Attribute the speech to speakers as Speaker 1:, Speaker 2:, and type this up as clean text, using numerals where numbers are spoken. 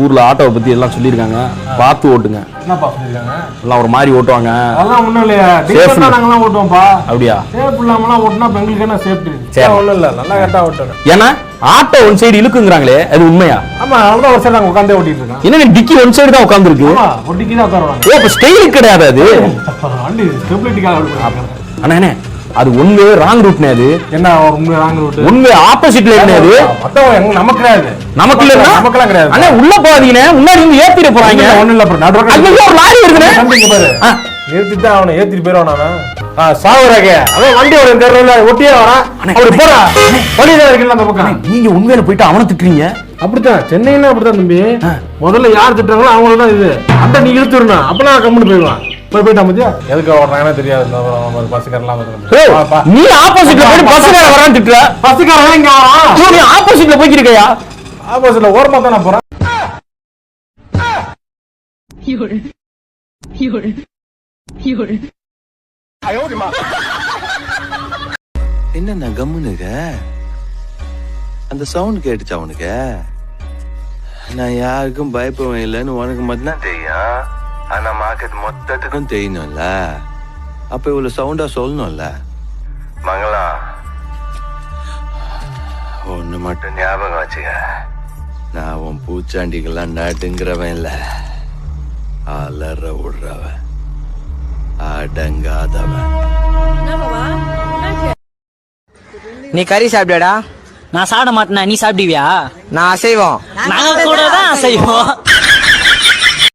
Speaker 1: ஊர்ல ஆட்டோவை பத்தி எல்லாம் சொல்லியிருக்காங்க, பார்த்து ஓட்டுங்க.
Speaker 2: என்னப்பா சொல்லிருக்காங்க?
Speaker 1: எல்லாம் ஒரு மாதிரி ஓட்டுவாங்க.
Speaker 2: அதெல்லாம் ஒண்ணும் இல்லையா, டிஃபரெண்டா நாங்கலாம் ஓட்டுவோம்ப்பா.
Speaker 1: அப்படியா?
Speaker 2: சேஃப் இல்லாமலாம் ஓட்டுனா பெங்களுக்கு என்ன சேஃப்டி? ஒண்ணும் இல்ல, நல்லா கரெக்டா ஓட்டணும்.
Speaker 1: ஏன்னா ஆட்டோ ஒன் சைடு இழுக்குங்கிறாங்களே, அது உண்மையா?
Speaker 2: ஆமா, அவ்வளவுதான். ஒரு சைடு நாங்க உட்காந்தே ஓட்டிட்டு இருக்கோம்.
Speaker 1: என்ன டிக்கி ஒன் சைடு தான் உட்கார்ந்து இருக்கு?
Speaker 2: ஆமா, ஒரு டிக்கி தான் உட்காருவாங்க.
Speaker 1: ஓ, அப்ப ஸ்டைல் கிடையாது அது.
Speaker 2: வண்டி ஸ்டெபிலிட்டிக்காக ஓட்டுறாங்க.
Speaker 1: அண்ணே, அது ஒன்வே ராங் ரூட்னே. அது
Speaker 2: என்ன உண்மை ராங் ரூட்?
Speaker 1: ஒன்வே ஆப்போசிட்ல என்னது?
Speaker 2: மத்தவங்க நமக்கு கிடையாது.
Speaker 1: நமக்கு இல்ல,
Speaker 2: நமக்குலாம் கிடையாது.
Speaker 1: அண்ணே உள்ள போகாதீங்க, முன்னாடி இருந்து ஏத்திட போறாங்க.
Speaker 2: ஒண்ணு இல்ல ப்ரோ, நடுவுல
Speaker 1: அங்க ஒரு லாரி இருக்குனே.
Speaker 2: இங்க பாரு, நிறுத்திட்டு அவனை ஏத்திட்டு போயிடுவான். அவன் சாவுறாங்க. அவன் வண்டி ஒரு தெருவுல ஒட்டியே வரான். அப்படி போறா வழியில இருக்குல்ல அந்த பக்கம்.
Speaker 1: நீங்க உண்மையில போயிட்டு அவனை திட்டுறீங்க?
Speaker 2: அப்படித்தான், சென்னையில அப்படித்தான் தம்பி. முதல்ல யார் திட்டுறாங்களோ அவங்கள தான் இது. அப்ப நீ இழுத்துடணும், அப்பெல்லாம் கம்முன்னு போயிடுவான். போயிட்டான் பத்தியா? எதுக்கு ஓடுறாங்கன்னு தெரியாது. பஸ்ஸுக்காரெல்லாம்
Speaker 1: நீ ஆப்போசிட்ல போய் பஸ்ஸுக்கார வரான்னு திட்டுற.
Speaker 2: பஸ்ஸுக்காரன் இங்க வரான்.
Speaker 1: நீ ஆப்போசிட்ல போய்க்கிருக்கையா?
Speaker 2: ஆப்போசிட்ல ஓரமா தான் நான் போறேன்.
Speaker 3: என்ன கம்முனுங்க அந்த சவுண்ட் கேட்டுச்சு அவனுக்கு. நான் யாருக்கும் பயப்படுவேன் இல்லைன்னு உனக்கு மட்டும்தான் தெரியும். ஆனா மார்க்கெட் மொத்தத்துக்கும் தெரியணும்ல. அப்ப இவ்வளவு சவுண்டா சொல்லணும்ல. மங்களம், ஒண்ணு மட்டும் ஞாபகம் வச்சுக்க, நான் உன் பூச்சாண்டிகள்லாம் நாட்டுங்கிறவன் இல்ல, அலற விடுறவன், அடங்காதவன்.
Speaker 4: நீ கறி சாப்பிடுடா.
Speaker 5: நான் சாப்பிட மாட்டேனா, நீ சாப்பிடுவியா?
Speaker 4: நான் அசைவோம்.
Speaker 5: நாங்க கூட தான் அசைவோம்.